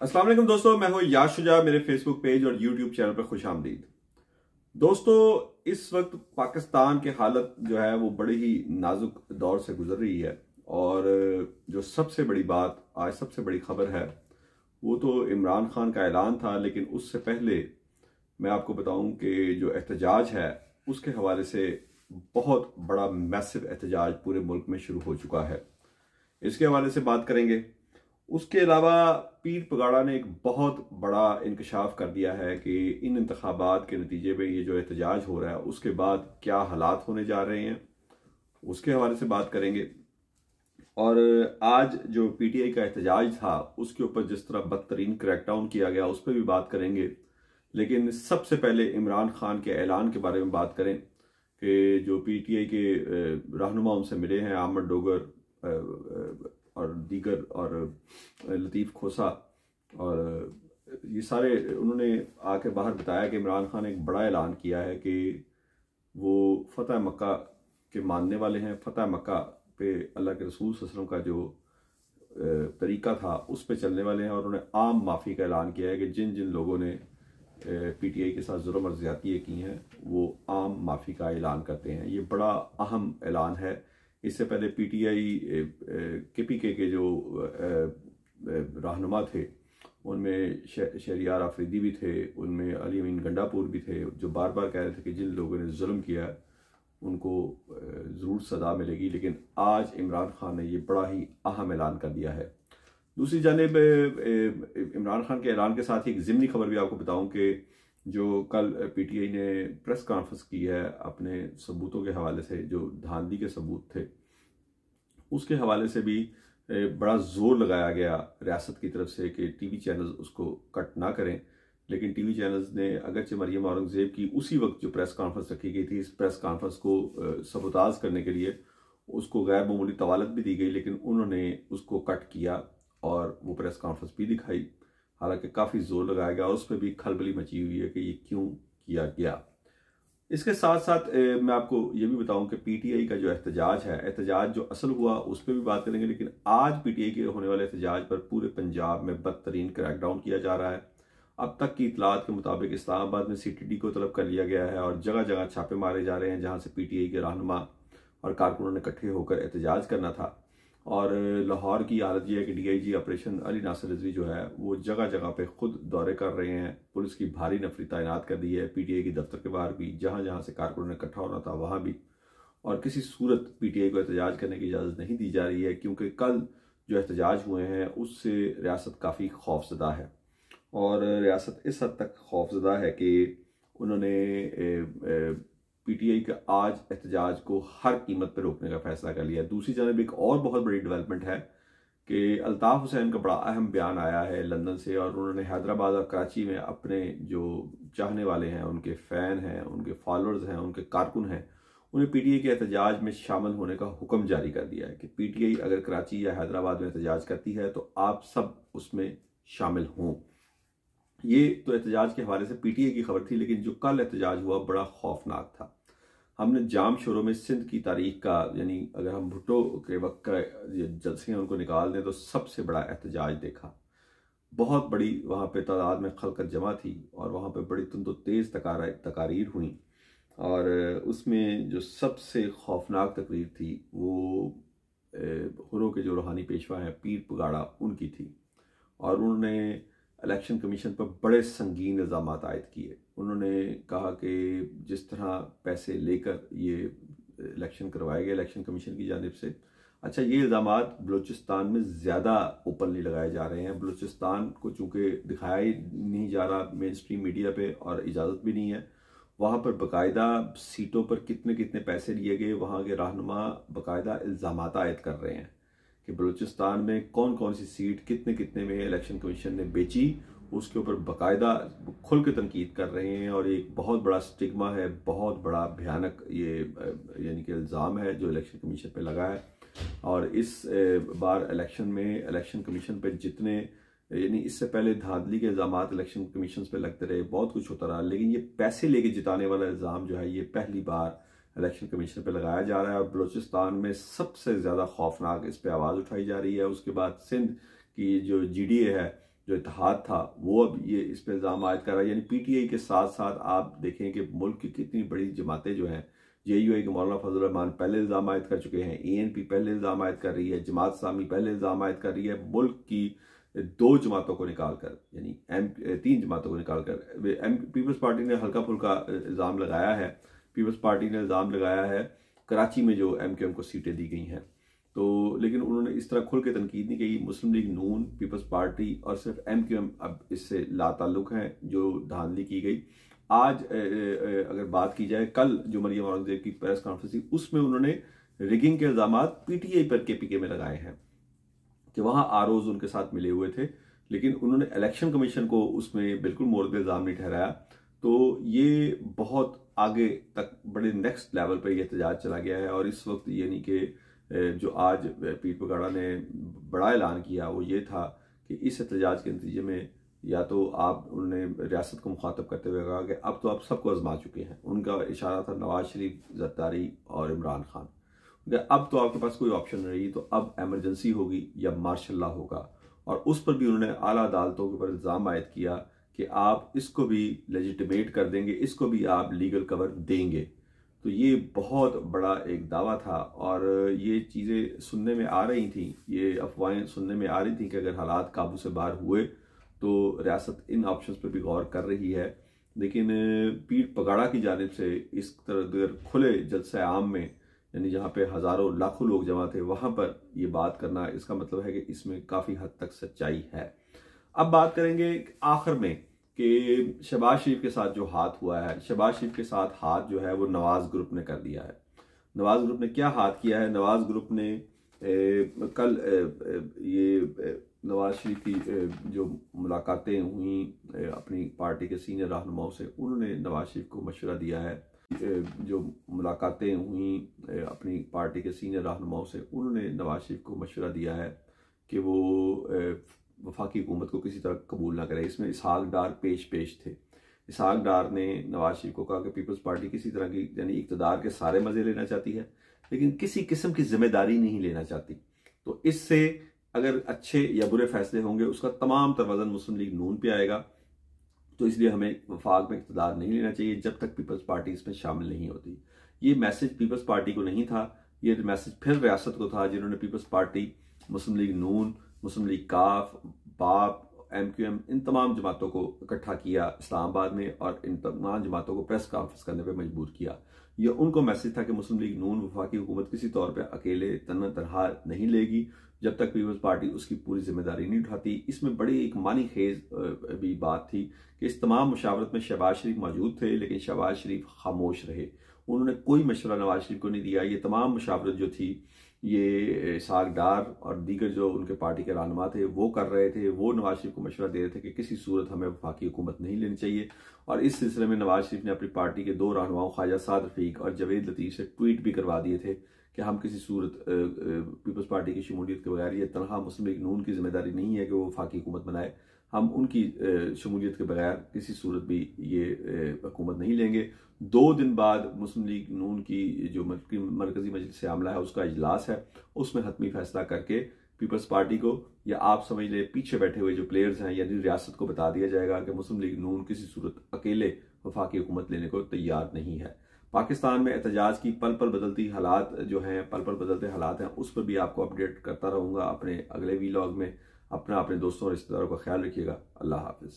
अस्सलाम वालेकुम दोस्तों, मैं हूं याश शुजा। मेरे फेसबुक पेज और यूट्यूब चैनल पर खुश आमदीद। दोस्तों, इस वक्त पाकिस्तान की हालत जो है वो बड़े ही नाजुक दौर से गुजर रही है। और जो सबसे बड़ी बात, आज सबसे बड़ी खबर है, वो तो इमरान खान का ऐलान था। लेकिन उससे पहले मैं आपको बताऊं कि जो एहतजाज है उसके हवाले से बहुत बड़ा मैसिव एहतजाज पूरे मुल्क में शुरू हो चुका है। इसके हवाले से बात करेंगे। उसके अलावा पीर पगाड़ा ने एक बहुत बड़ा इंकशाफ कर दिया है कि इन इंतखाबात के नतीजे में ये जो एहतजाज हो रहा है उसके बाद क्या हालात होने जा रहे हैं, उसके हवाले से बात करेंगे। और आज जो पीटीआई का एहतजाज था उसके ऊपर जिस तरह बदतरीन क्रैकडाउन किया गया उस पर भी बात करेंगे। लेकिन सबसे पहले इमरान खान के ऐलान के बारे में बात करें कि जो पीटीआई के रहनुमा उनसे मिले हैं, आमद डोगर और दीगर और लतीफ़ खोसा, और ये सारे उन्होंने आके बाहर बताया कि इमरान खान ने एक बड़ा ऐलान किया है कि वो फ़तह मक्का के मानने वाले हैं। फ़तह मक्का पे अल्लाह के रसूल सल्लल्लाहु अलैहि वसल्लम का जो तरीका था उस पे चलने वाले हैं। और उन्होंने आम माफ़ी का ऐलान किया है कि जिन जिन लोगों ने पीटीआई के साथ जुर्म और ज़्यादतियाँ की हैं वो आम माफ़ी का ऐलान करते हैं। ये बड़ा अहम ऐलान है। इससे पहले पीटीआई केपीके के जो रहनुमा थे उनमें शहरियार आफरीदी भी थे, उनमें अली अमीन गंडापुर भी थे, जो बार बार कह रहे थे कि जिन लोगों ने जुल्म किया उनको ज़रूर सज़ा मिलेगी। लेकिन आज इमरान खान ने ये बड़ा ही अहम ऐलान कर दिया है। दूसरी जानिब इमरान खान के ऐलान के साथ ही एक ज़िमनी खबर भी आपको बताऊं कि जो कल पीटीआई ने प्रेस कॉन्फ्रेंस की है अपने सबूतों के हवाले से, जो धांधली के सबूत थे उसके हवाले से भी बड़ा जोर लगाया गया रियासत की तरफ से कि टीवी चैनल्स उसको कट ना करें। लेकिन टीवी चैनल्स ने अगरचे मरियम औरंगज़ेब की उसी वक्त जो प्रेस कॉन्फ्रेंस रखी गई थी, इस प्रेस कॉन्फ्रेंस को सबोताज करने के लिए उसको गैर मामूली तवालत भी दी गई, लेकिन उन्होंने उसको कट किया और वो प्रेस कॉन्फ्रेंस भी दिखाई। हालांकि काफ़ी जोर लगाया गया और उस पर भी खलबली मची हुई है कि ये क्यों किया गया। इसके साथ साथ मैं आपको ये भी बताऊं कि पीटीआई का जो एहतजाज है, एहतजाज जो असल हुआ उस पर भी बात करेंगे। लेकिन आज पीटीआई के होने वाले एहतजाज पर पूरे पंजाब में बदतरीन क्रैकडाउन किया जा रहा है। अब तक की इतलात के मुताबिक इस्लामाबाद में सीटीडी को तलब कर लिया गया है और जगह जगह छापे मारे जा रहे हैं जहां से पीटीआई के रहनुमा और कारकुनों ने इकट्ठे होकर एहतजाज करना था। और लाहौर की हालत यह है कि डीआईजी ऑपरेशन अली नासिर रिजवी जो है वो जगह जगह पे खुद दौरे कर रहे हैं। पुलिस की भारी नफरी तैनात कर दी है पीटीआई की दफ्तर के बाहर भी, जहां जहां से कारकुनों ने इकट्ठा होना था वहां भी। और किसी सूरत पीटीआई को एहतजाज करने की इजाज़त नहीं दी जा रही है, क्योंकि कल जो एहतजाज हुए हैं उससे रियासत काफ़ी खौफजदा है। और रियासत इस हद तक खौफजदा है कि उन्होंने पीटीआई के आज एहतजाज को हर कीमत पर रोकने का फैसला कर लिया। दूसरी जानब एक और बहुत बड़ी डेवलपमेंट है कि अल्ताफ़ हुसैन का बड़ा अहम बयान आया है लंदन से, और उन्होंने हैदराबाद और कराची में अपने जो चाहने वाले हैं, उनके फ़ैन हैं, उनके फॉलोअर्स हैं, उनके कारकुन हैं, उन्हें पीटीआई के एहतजाज में शामिल होने का हुक्म जारी कर दिया है कि पीटीआई अगर कराची या हैदराबाद में एहतजाज करती है तो आप सब उसमें शामिल हों। ये तो एहतजाज के हवाले से पीटीआई की खबर थी, लेकिन जो कल एहतजाज हुआ बड़ा खौफनाक था। हमने जाम शोरों में सिंध की तारीख का, यानी अगर हम भुट्टो के वक्त का जलसे हैं उनको निकाल दें तो सबसे बड़ा एहतजाज देखा। बहुत बड़ी वहाँ पे तादाद में खलकत जमा थी और वहाँ पे बड़ी तुंदो तेज़ तकारीर हुई। और उसमें जो सबसे खौफनाक तकरीर थी वो हुर्रों के जो रूहानी पेशवा हैं पीर पगाड़ा उनकी थी। और उन्होंने इलेक्शन कमीशन पर बड़े संगीन इल्ज़ाम आयद किए। उन्होंने कहा कि जिस तरह पैसे लेकर ये इलेक्शन करवाए गए इलेक्शन कमीशन की जानिब से, अच्छा ये इल्ज़ामात बलूचिस्तान में ज़्यादा ओपनली लगाए जा रहे हैं। बलूचिस्तान को चूँकि दिखाया ही नहीं जा रहा मेन स्ट्रीम मीडिया पे और इजाज़त भी नहीं है, वहाँ पर बाकायदा सीटों पर कितने कितने पैसे लिए गए वहाँ के रहनुमा बाकायदा इल्ज़ामात आयद कर रहे हैं कि बलूचिस्तान में कौन कौन सी सीट कितने कितने में इलेक्शन कमीशन ने बेची, उसके ऊपर बाकायदा खुल के तनकीद कर रहे हैं। और एक बहुत बड़ा स्टिग्मा है, बहुत बड़ा भयानक ये यानी कि इल्ज़ाम है जो इलेक्शन कमीशन पे लगा है। और इस बार इलेक्शन में इलेक्शन कमीशन पे जितने, यानी इससे पहले धांधली के इल्ज़ाम इलेक्शन कमीशन पे लगते रहे, बहुत कुछ होता रहा, लेकिन ये पैसे लेके जिताने वाला इल्ज़ाम जो है ये पहली बार इलेक्शन कमीशन पे लगाया जा रहा है। और बलूचिस्तान में सबसे ज़्यादा खौफनाक इस पे आवाज़ उठाई जा रही है। उसके बाद सिंध की जो जीडीए है जो इत्तेहाद था वो अब ये इस पर इल्ज़ाम आयद कर रहा है। यानी पीटीआई के साथ साथ आप देखें कि मुल्क की कितनी बड़ी जमातें जो हैं, जेयूआई के मौलाना फजल रहमान पहले इल्ज़ाम आयद कर चुके हैं, एएनपी पहले इल्ज़ाम आयद कर रही है, जमात इस्लामी पहले इल्ज़ाम आयद कर रही है। मुल्क की 2 जमातों को निकाल कर, यानी 3 जमातों को निकाल कर पीपल्स पार्टी ने हल्का फुल्का इल्ज़ाम लगाया है। पीपल्स पार्टी ने इल्ज़ाम लगाया है कराची में जो एमक्यूएम को सीटें दी गई हैं, तो लेकिन उन्होंने इस तरह खुल के तनकीद नहीं की। मुस्लिम लीग नून, पीपल्स पार्टी और सिर्फ एमक्यूएम अब इससे लाताल्लुक हैं जो धांधली की गई। आज अगर बात की जाए, कल जो मरियम औरंगजेब की प्रेस कॉन्फ्रेंस थी उसमें उन्होंने रिगिंग के इल्जाम पीटीआई पर केपीके में लगाए हैं कि वहां आरओज उनके साथ मिले हुए थे, लेकिन उन्होंने इलेक्शन कमीशन को उसमें बिल्कुल मोर्द इल्जाम नहीं ठहराया। तो ये बहुत आगे तक बड़े नेक्स्ट लेवल पर यह एहतजाज चला गया है। और इस वक्त यानी कि जो आज पीर पगाड़ा ने बड़ा ऐलान किया वो ये था कि इस एहतजाज के नतीजे में या तो आप उन्होंने रियासत को मुखातब करते हुए कहा कि अब तो आप सबको आजमा चुके हैं। उनका इशारा था नवाज शरीफ, जरदारी और इमरान खान। अब तो आपके पास कोई ऑप्शन नहीं रही, तो अब एमरजेंसी होगी या मार्शल लॉ होगा। और उस पर भी उन्होंने आला अदालतों के ऊपर इल्ज़ाम आयद किया कि आप इसको भी लेजिटिमेट कर देंगे, इसको भी आप लीगल कवर देंगे। तो ये बहुत बड़ा एक दावा था और ये चीज़ें सुनने में आ रही थी, ये अफवाहें सुनने में आ रही थी कि अगर हालात काबू से बाहर हुए तो रियासत इन ऑप्शंस पर भी गौर कर रही है। लेकिन पीर पगाड़ा की जानिब से इस तरह खुले जलसे आम में, यानी जहाँ पे हज़ारों लाखों लोग जमा थे, वहाँ पर ये बात करना, इसका मतलब है कि इसमें काफ़ी हद तक सच्चाई है। अब बात करेंगे आखिर में कि शहबाज शरीफ के साथ जो हाथ हुआ है, शहबाज शरीफ के साथ हाथ जो है वो नवाज ग्रुप ने कर दिया है। नवाज ग्रुप ने क्या हाथ किया है? नवाज ग्रुप ने कल ये नवाज शरीफ की जो मुलाकातें हुई अपनी पार्टी के सीनियर रहनुमाओं से, उन्होंने नवाज शरीफ को मशवरा दिया है। जो मुलाकातें हुई अपनी पार्टी के सीनियर रहनुमाओं से, उन्होंने नवाज शरीफ को मशवरा दिया है कि वो वफाकी हुकूमत को किसी तरह कबूल ना करे। इसमें इसहाक डार पेश थे। इसहाक डार ने नवाज शरीफ को कहा कि पीपल्स पार्टी किसी तरह की, यानी इक़्तिदार के सारे मजे लेना चाहती है लेकिन किसी किस्म की जिम्मेदारी नहीं लेना चाहती। तो इससे अगर अच्छे या बुरे फैसले होंगे उसका तमाम तर वज़न मुस्लिम लीग नून पे आएगा। तो इसलिए हमें वफाक में इक़्तिदार नहीं लेना चाहिए जब तक पीपल्स पार्टी इसमें शामिल नहीं होती। ये मैसेज पीपल्स पार्टी को नहीं था, ये मैसेज फिर रियासत को था, जिन्होंने पीपल्स पार्टी, मुस्लिम लीग नून, मुस्लिम लीग काफ, बाप, एमक्यूएम, इन तमाम जमातों को इकट्ठा किया इस्लामाबाद में और इन तमाम जमातों को प्रेस कॉन्फ्रेंस करने पर मजबूर किया। यह उनको मैसेज था कि मुस्लिम लीग नून वफाकी हुकूमत किसी तौर पर अकेले तनहा नहीं लेगी जब तक पीपल्स पार्टी उसकी पूरी जिम्मेदारी नहीं उठाती। इसमें बड़ी एक मानी खेज भी बात थी कि इस तमाम मुशावरत में शहबाज शरीफ मौजूद थे, लेकिन शहबाज शरीफ खामोश रहे। उन्होंने कोई मशवरा नवाज शरीफ को नहीं दिया। ये तमाम मुशावरत जो थी ये इसहाक डार और दीगर जो उनके पार्टी के रहनुमा थे वो कर रहे थे। वो नवाज शरीफ को मशवरा दे रहे थे कि किसी सूरत हमें वफाकी हुकूमत नहीं लेनी चाहिए। और इस सिलसिले में नवाज शरीफ ने अपनी पार्टी के 2 रहनुमाओं ख्वाजा साद रफीक और जवेद लतीफ़ से ट्वीट भी करवा दिए थे कि हम किसी सूरत पीपल्स पार्टी की शमूलियत के बगैर, ये तनहा मुस्लिम लीग नून की जिम्मेदारी नहीं है कि वो वफाकी हुकूमत बनाए, हम उनकी शमूलियत के बगैर किसी सूरत भी ये हुकूमत नहीं लेंगे। 2 दिन बाद मुस्लिम लीग नून की जो मरकजी मजलिस आमला है उसका इजलास है, उसमें हतमी फैसला करके पीपल्स पार्टी को, या आप समझ ले पीछे बैठे हुए जो प्लेयर्स हैं यानी रियासत को बता दिया जाएगा कि मुस्लिम लीग नून किसी सूरत अकेले वफाकी हुकूमत लेने को तैयार नहीं है। पाकिस्तान में एहतजाज की पल पल बदलती हालात जो हैं, पल पल बदलते हालात हैं, उस पर भी आपको अपडेट करता रहूँगा अपने अगले वीलॉग में। अपने दोस्तों और रिश्तेदारों का ख्याल रखिएगा। अल्लाह हाफिज़।